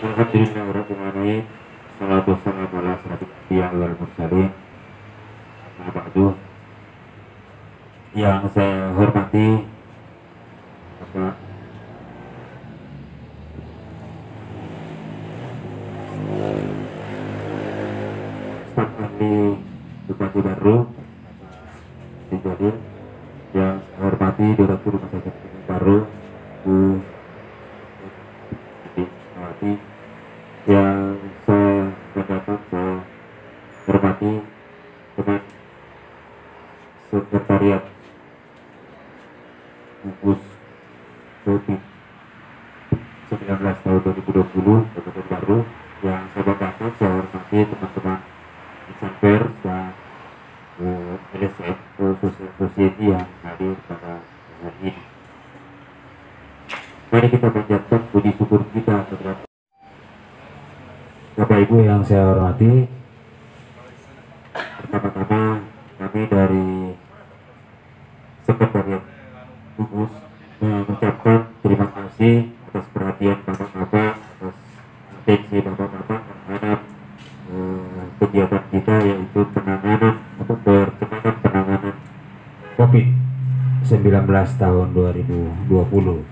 Alhamdulillahirabbil alamin. Shalatu wassalamu ala asyrofil anbiya'i wal mursalin. Amma ba'du. Yang saya hormati Bapak Staf Ahli Bupati Baru Jadi, yang saya hormati Direktur Rumah Sakit Baru Bu Mawati, yang saya banggakan, saya hormati teman sekretariat gugus COVID-19 tahun 2020 Kabupaten Baru, yang saya banggakan, saya hormati teman-teman insan pers dan LSM Social Society yang hadir pada hari ini. Mari kita panjatkan puji syukur kita terhadap Bapak Ibu yang saya hormati. Pertama-tama kami dari Sekretariat Gugus mengucapkan terima kasih atas perhatian Bapak-Bapak, atas atensi Bapak-Bapak terhadap kegiatan kita, yaitu penanganan atau percepatan penanganan COVID-19 tahun 2020.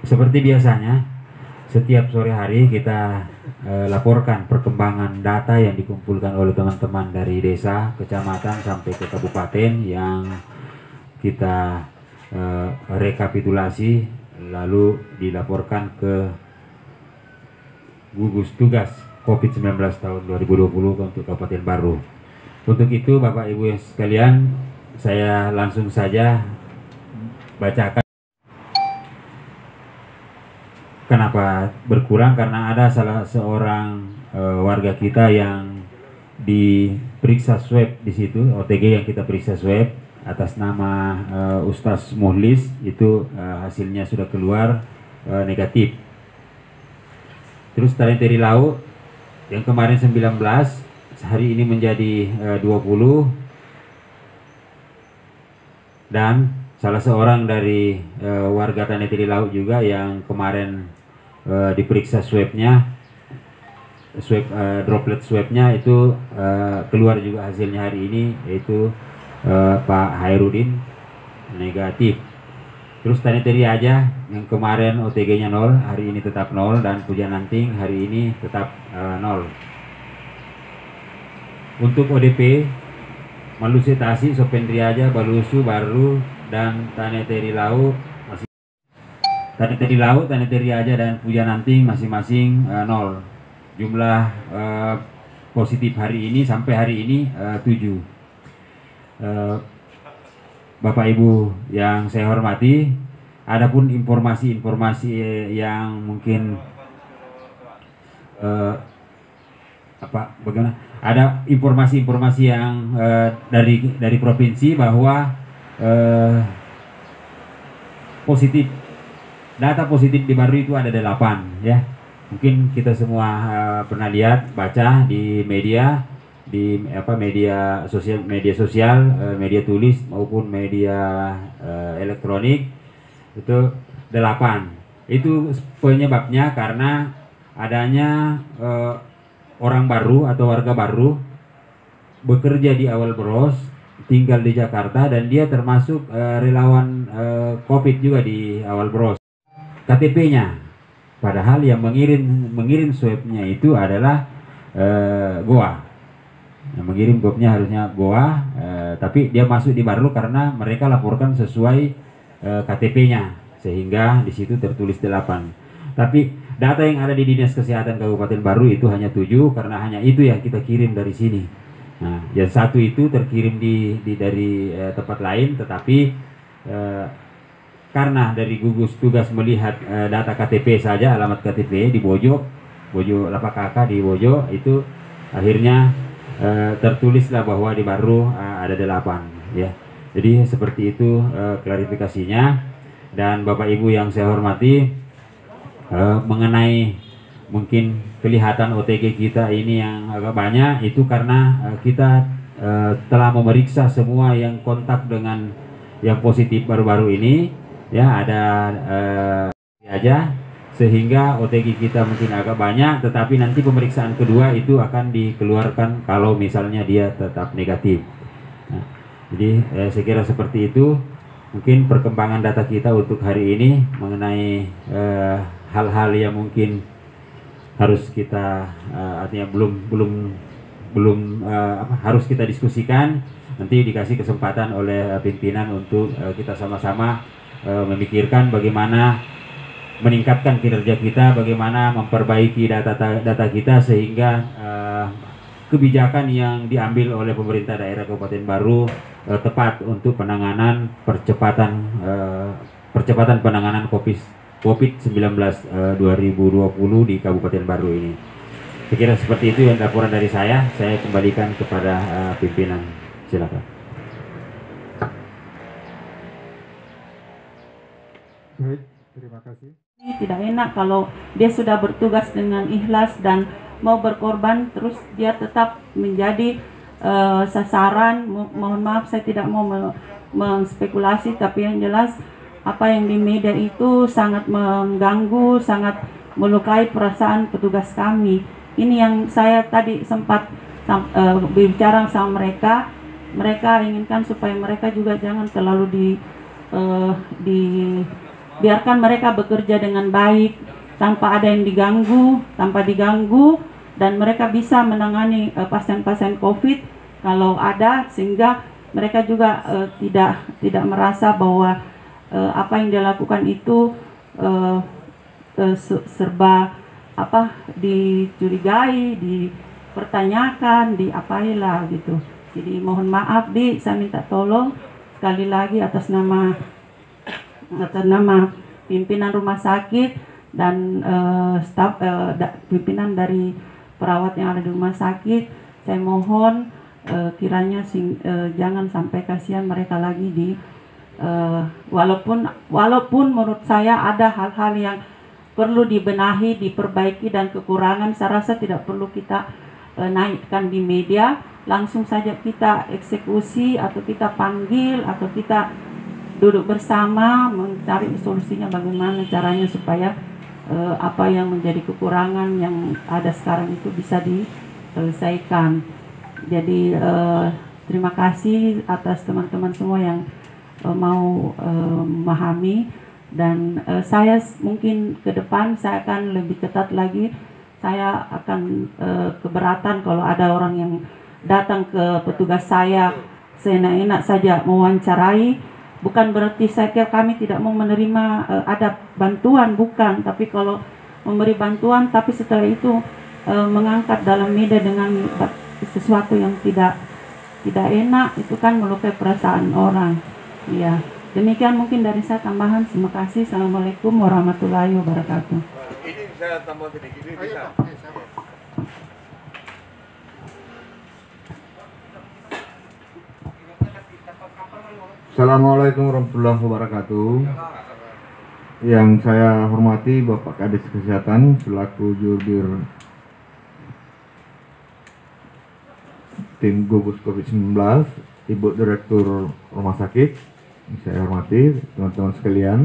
Seperti biasanya, setiap sore hari kita laporkan perkembangan data yang dikumpulkan oleh teman-teman dari desa, kecamatan sampai ke kabupaten yang kita rekapitulasi lalu dilaporkan ke gugus tugas COVID-19 tahun 2020 untuk Kabupaten Baru. Untuk itu Bapak Ibu sekalian, saya langsung saja bacakan. Kenapa berkurang? Karena ada salah seorang warga kita yang diperiksa swab di situ, OTG yang kita periksa swab atas nama Ustaz Muhlis, itu hasilnya sudah keluar negatif. Terus Taneteri Lau yang kemarin 19, hari ini menjadi 20, dan salah seorang dari warga Taneteri Lau juga yang kemarin diperiksa swabnya, droplet swabnya itu keluar juga hasilnya hari ini, yaitu Pak Hairudin negatif. Terus Taneteri aja yang kemarin OTG-nya 0, hari ini tetap 0, dan Puja Nanting hari ini tetap 0. Untuk ODP, Malusi Tasi, Sopendriaja, Balusu, Baru, dan Taneteri Lau masih Taneteri Lau, Taneteri Aja, dan Puja Nanting masing-masing 0. Jumlah positif hari ini sampai hari ini 7. Bapak Ibu yang saya hormati, adapun informasi-informasi yang mungkin bagaimana? Ada informasi-informasi yang dari provinsi bahwa data positif di Baru itu ada 8, ya. Mungkin kita semua pernah lihat, baca di media, media sosial, media tulis maupun media elektronik, itu 8. Itu penyebabnya karena adanya orang baru atau warga baru bekerja di awal Bros, tinggal di Jakarta, dan dia termasuk relawan COVID juga di awal Bros. KTP-nya, padahal yang mengirim swabnya itu adalah Goa. Yang mengirim swabnya harusnya Goa, tapi dia masuk di Baru karena mereka laporkan sesuai KTP-nya, sehingga di situ tertulis 8. Tapi data yang ada di Dinas Kesehatan Kabupaten Baru itu hanya 7, karena hanya itu yang kita kirim dari sini. Nah, yang satu itu terkirim dari tempat lain, tetapi karena dari gugus tugas melihat data KTP saja, alamat KTP di Bojo Lapak Kakak di Bojo, itu akhirnya tertulislah bahwa di Baru ada 8, ya. Jadi seperti itu klarifikasinya. Dan Bapak Ibu yang saya hormati, mengenai mungkin kelihatan OTG kita ini yang agak banyak, itu karena kita telah memeriksa semua yang kontak dengan yang positif baru-baru ini, ya ada aja, sehingga OTG kita mungkin agak banyak, tetapi nanti pemeriksaan kedua itu akan dikeluarkan kalau misalnya dia tetap negatif. Nah, jadi saya kira seperti itu mungkin perkembangan data kita untuk hari ini mengenai hal-hal yang mungkin harus kita artinya belum harus kita diskusikan. Nanti dikasih kesempatan oleh pimpinan untuk kita sama-sama memikirkan bagaimana meningkatkan kinerja kita, bagaimana memperbaiki data kita sehingga kebijakan yang diambil oleh pemerintah daerah Kabupaten Baru tepat untuk percepatan penanganan COVID-19 2020 di Kabupaten Baru ini. Saya kira seperti itu yang laporan dari saya kembalikan kepada pimpinan. Silakan. Baik, terima kasih. Tidak enak kalau dia sudah bertugas dengan ikhlas dan mau berkorban, terus dia tetap menjadi sasaran. Mohon maaf, saya tidak mau menspekulasi, tapi yang jelas apa yang di media itu sangat mengganggu, sangat melukai perasaan petugas kami. Ini yang saya tadi sempat berbicara sama mereka. Mereka inginkan supaya mereka juga jangan terlalu biarkan mereka bekerja dengan baik tanpa ada yang diganggu, dan mereka bisa menangani pasien-pasien COVID kalau ada, sehingga mereka juga tidak merasa bahwa apa yang dilakukan itu serba dicurigai, dipertanyakan, diapailah gitu. Jadi mohon maaf saya minta tolong sekali lagi atas nama pimpinan rumah sakit dan staf pimpinan dari perawat yang ada di rumah sakit, saya mohon kiranya jangan sampai kasihan mereka lagi walaupun menurut saya ada hal-hal yang perlu dibenahi, diperbaiki, dan kekurangan saya rasa tidak perlu kita naikkan di media, langsung saja kita eksekusi atau kita panggil atau kita duduk bersama mencari solusinya bagaimana caranya supaya apa yang menjadi kekurangan yang ada sekarang itu bisa diselesaikan. Jadi terima kasih atas teman-teman semua yang mau memahami, dan saya mungkin ke depan saya akan lebih ketat lagi. Saya akan keberatan kalau ada orang yang datang ke petugas saya seenak-enak saja mewawancarai. Bukan berarti saya kira kami tidak mau menerima ada bantuan, bukan. Tapi kalau memberi bantuan, tapi setelah itu mengangkat dalam media dengan sesuatu yang tidak enak, itu kan melukai perasaan orang. Ya, demikian mungkin dari saya tambahan. Terima kasih. Assalamualaikum warahmatullahi wabarakatuh. Ini saya tambah sedikit, ini bisa. Assalamualaikum warahmatullahi wabarakatuh. Yang saya hormati Bapak Kadis Kesehatan selaku jubir tim gugus COVID-19, Ibu Direktur Rumah Sakit, yang saya hormati, teman-teman sekalian.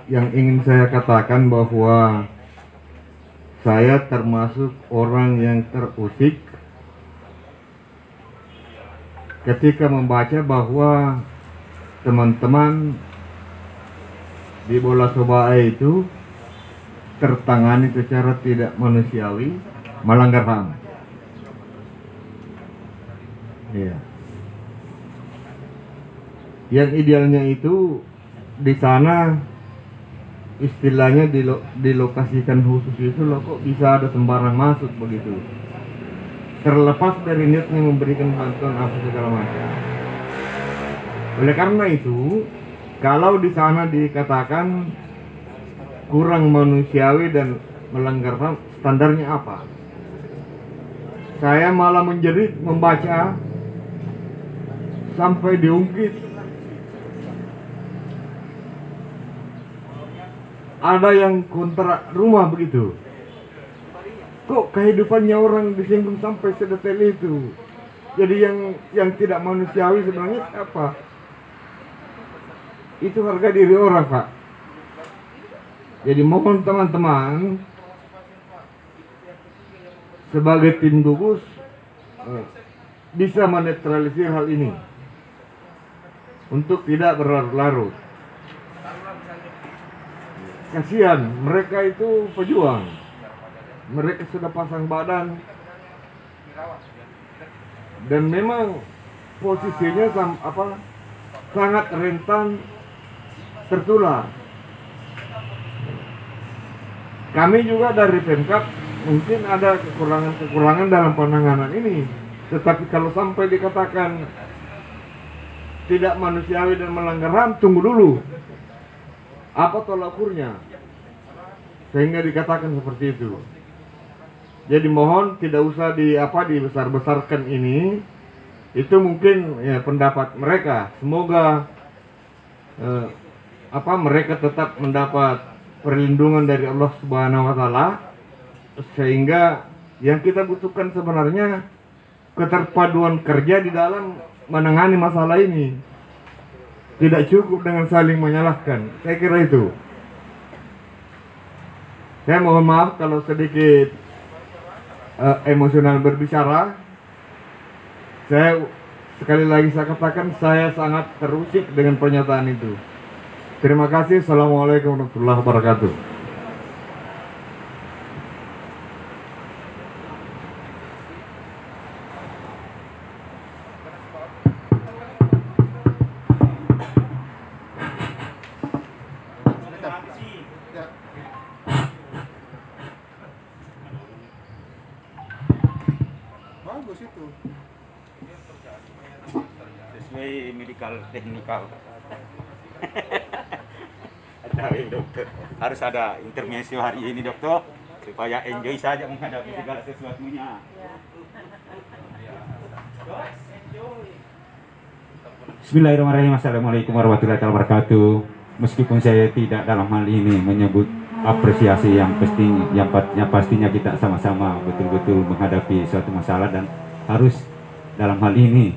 Yang ingin saya katakan bahwa saya termasuk orang yang terusik ketika membaca bahwa teman-teman di Bola Sobae itu tertangani secara tidak manusiawi, melanggar HAM. Iya. Yang idealnya itu di sana istilahnya dilokasikan khusus itu loh, kok bisa ada sembarang masuk begitu, terlepas dari niatnya memberikan bantuan apa segala macam. Oleh karena itu, kalau di sana dikatakan kurang manusiawi dan melanggar HAM, standarnya apa? Saya malah menjerit membaca sampai diungkit. Ada yang kontrak rumah begitu. Kok kehidupannya orang disinggung sampai sedetail itu? Jadi yang tidak manusiawi sebenarnya apa? Itu harga diri orang, Pak. Jadi mohon teman-teman sebagai tim gugus bisa menetralisir hal ini untuk tidak berlarut-larut. Kasihan, mereka itu pejuang. Mereka sudah pasang badan dan memang posisinya sangat rentan tertular. Kami juga dari Pemkab mungkin ada kekurangan dalam penanganan ini, tetapi kalau sampai dikatakan tidak manusiawi dan melanggar HAM, tunggu dulu. Apa tolak ukurnya? Sehingga dikatakan seperti itu. Jadi mohon tidak usah dibesar-besarkan ini. Itu mungkin ya pendapat mereka. Semoga mereka tetap mendapat perlindungan dari Allah Subhanahu wa taala, sehingga yang kita butuhkan sebenarnya keterpaduan kerja di dalam menangani masalah ini. Tidak cukup dengan saling menyalahkan. Saya kira itu. Saya mohon maaf kalau sedikit emosional berbicara. Saya sekali lagi saya katakan saya sangat terusik dengan pernyataan itu. Terima kasih. Assalamualaikum warahmatullahi wabarakatuh. Bagus itu. Sesuai medical technical. Tapi dokter harus ada intermezzo hari ini dokter supaya enjoy saja menghadapi segala sesuatunya. Bismillahirrahmanirrahim. Assalamualaikum warahmatullahi wabarakatuh. Meskipun saya tidak dalam hal ini menyebut apresiasi yang pastinya kita sama-sama betul-betul menghadapi suatu masalah dan harus dalam hal ini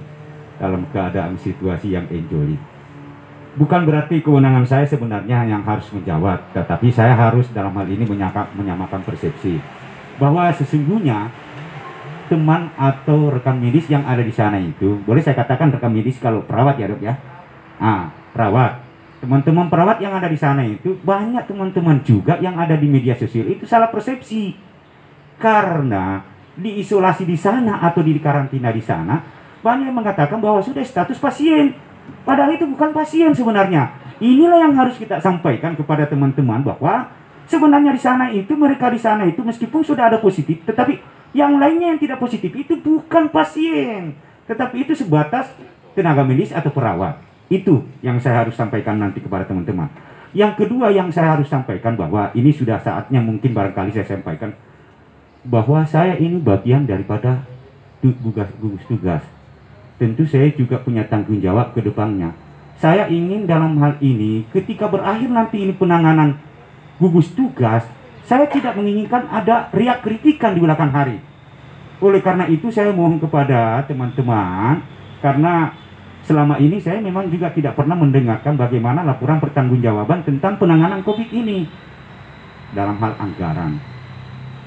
dalam keadaan situasi yang enjoy. Bukan berarti kewenangan saya sebenarnya yang harus menjawab, tetapi saya harus dalam hal ini menyamakan persepsi bahwa sesungguhnya teman atau rekan medis yang ada di sana itu, boleh saya katakan rekan medis kalau perawat ya dok ya, perawat, teman-teman perawat yang ada di sana itu banyak teman-teman juga yang ada di media sosial itu salah persepsi karena diisolasi di sana atau di karantina di sana banyak yang mengatakan bahwa sudah status pasien. Padahal itu bukan pasien sebenarnya. Inilah yang harus kita sampaikan kepada teman-teman bahwa sebenarnya di sana itu mereka di sana itu meskipun sudah ada positif, tetapi yang lainnya yang tidak positif itu bukan pasien, tetapi itu sebatas tenaga medis atau perawat. Itu yang saya harus sampaikan nanti kepada teman-teman. Yang kedua yang saya harus sampaikan bahwa ini sudah saatnya mungkin barangkali saya sampaikan bahwa saya ini bagian daripada gugus tugas. Tentu saya juga punya tanggung jawab ke depannya. Saya ingin dalam hal ini ketika berakhir nanti ini penanganan gugus tugas, saya tidak menginginkan ada riak kritikan di belakang hari. Oleh karena itu saya mohon kepada teman-teman, karena selama ini saya memang juga tidak pernah mendengarkan bagaimana laporan pertanggungjawaban tentang penanganan COVID ini dalam hal anggaran.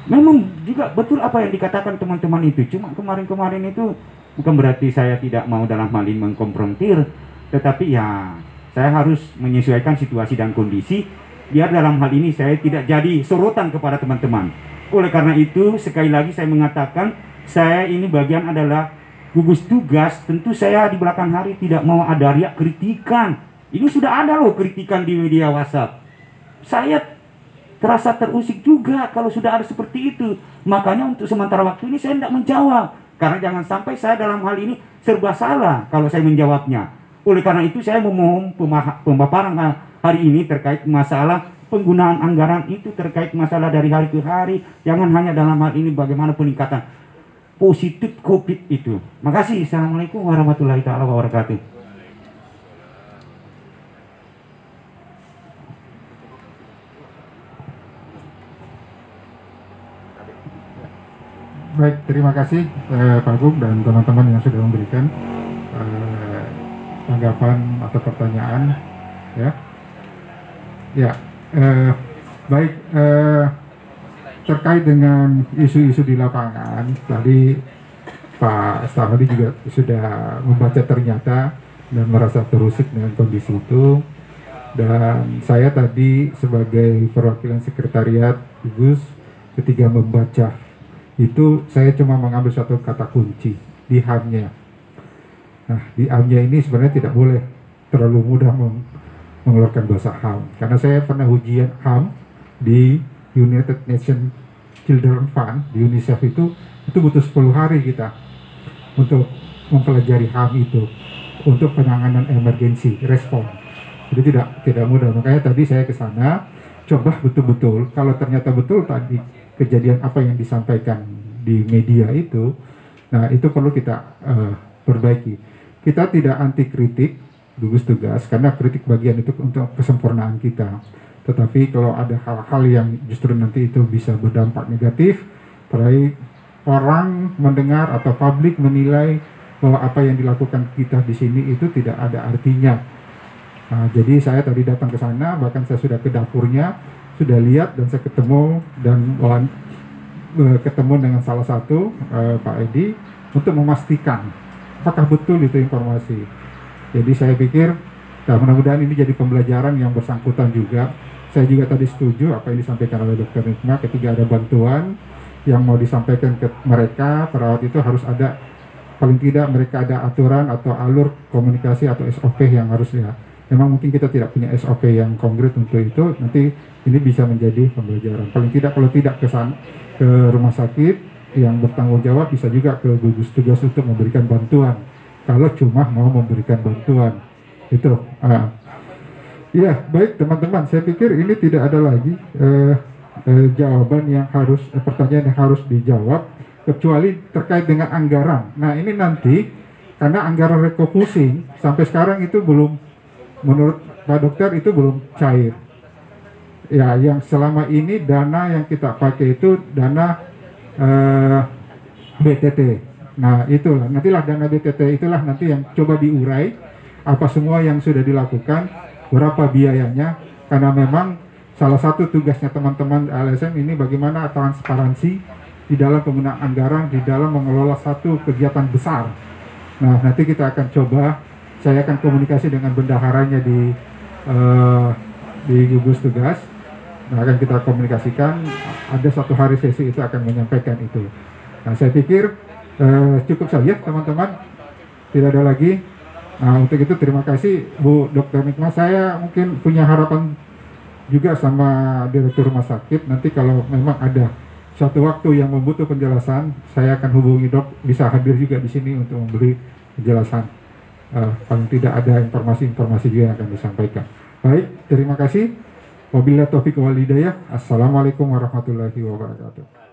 Memang juga betul apa yang dikatakan teman-teman itu, cuma kemarin-kemarin itu bukan berarti saya tidak mau dalam hal ini mengkonfrontir, tetapi ya saya harus menyesuaikan situasi dan kondisi biar dalam hal ini saya tidak jadi sorotan kepada teman-teman. Oleh karena itu sekali lagi saya mengatakan saya ini bagian adalah gugus tugas. Tentu saya di belakang hari tidak mau ada riak kritikan. Ini sudah ada loh kritikan di media WhatsApp. Saya terasa terusik juga kalau sudah ada seperti itu. Makanya untuk sementara waktu ini saya tidak menjawab. Karena jangan sampai saya dalam hal ini serba salah kalau saya menjawabnya. Oleh karena itu saya memohon pemaparan hari ini terkait masalah penggunaan anggaran itu, terkait masalah dari hari ke hari. Jangan hanya dalam hal ini bagaimana peningkatan positif COVID itu. Makasih. Assalamualaikum warahmatullahi wabarakatuh. Baik, terima kasih Pak Gub dan teman-teman yang sudah memberikan tanggapan atau pertanyaan. Ya, ya, baik. Terkait dengan isu-isu di lapangan, tadi Pak Stafadi juga sudah membaca ternyata dan merasa terusik dengan kondisi itu. Dan saya tadi sebagai perwakilan sekretariat Gus, ketika membaca itu saya cuma mengambil satu kata kunci di HAM-nya. Nah, di HAM-nya ini sebenarnya tidak boleh terlalu mudah mengeluarkan bahasa HAM, karena saya pernah ujian HAM di United Nations Children Fund di UNICEF itu butuh 10 hari kita untuk mempelajari HAM itu untuk penanganan emergency respon. Jadi tidak mudah. Makanya tadi saya ke sana coba betul-betul kalau ternyata betul tadi kejadian apa yang disampaikan di media itu, nah itu perlu kita perbaiki. Kita tidak anti kritik gugus tugas karena kritik bagian itu untuk kesempurnaan kita. Tetapi kalau ada hal-hal yang justru nanti itu bisa berdampak negatif, baik orang mendengar atau publik menilai bahwa apa yang dilakukan kita di sini itu tidak ada artinya. Nah, jadi saya tadi datang ke sana, bahkan saya sudah ke dapurnya, sudah lihat dan saya ketemu dengan salah satu Pak Edi untuk memastikan apakah betul itu informasi. Jadi saya pikir, nah mudah-mudahan ini jadi pembelajaran yang bersangkutan juga. Saya juga tadi setuju apa yang disampaikan oleh Dr. Nikma, ketika ada bantuan yang mau disampaikan ke mereka, perawat itu harus ada, paling tidak mereka ada aturan atau alur komunikasi atau SOP yang harusnya. Memang mungkin kita tidak punya SOP yang konkret untuk itu, nanti ini bisa menjadi pembelajaran. Paling tidak kalau tidak ke rumah sakit yang bertanggung jawab, bisa juga ke gugus tugas untuk memberikan bantuan. Kalau cuma mau memberikan bantuan, itu. Ya, baik teman-teman, saya pikir ini tidak ada lagi jawaban yang harus, pertanyaan yang harus dijawab, kecuali terkait dengan anggaran. Nah ini nanti, karena anggaran refocusing sampai sekarang itu belum, menurut Pak Dokter itu belum cair. Ya, yang selama ini dana yang kita pakai itu dana BTT. Nah itulah, nantilah dana BTT itulah nanti yang coba diurai, apa semua yang sudah dilakukan, berapa biayanya, karena memang salah satu tugasnya teman-teman LSM ini bagaimana transparansi di dalam penggunaan anggaran, di dalam mengelola satu kegiatan besar. Nah nanti kita akan coba, saya akan komunikasi dengan bendaharanya di gugus tugas. Nah akan kita komunikasikan, ada satu hari sesi itu akan menyampaikan itu. Nah saya pikir cukup saja teman-teman, tidak ada lagi. Nah untuk itu terima kasih Bu Dr. Nikma. Saya mungkin punya harapan juga sama Direktur Rumah Sakit, nanti kalau memang ada suatu waktu yang membutuh penjelasan, saya akan hubungi Dok, bisa hadir juga di sini untuk memberi penjelasan. Paling tidak ada informasi-informasi juga yang akan disampaikan. Baik, terima kasih. Wabillahi taufiq wal hidayah. Assalamualaikum warahmatullahi wabarakatuh.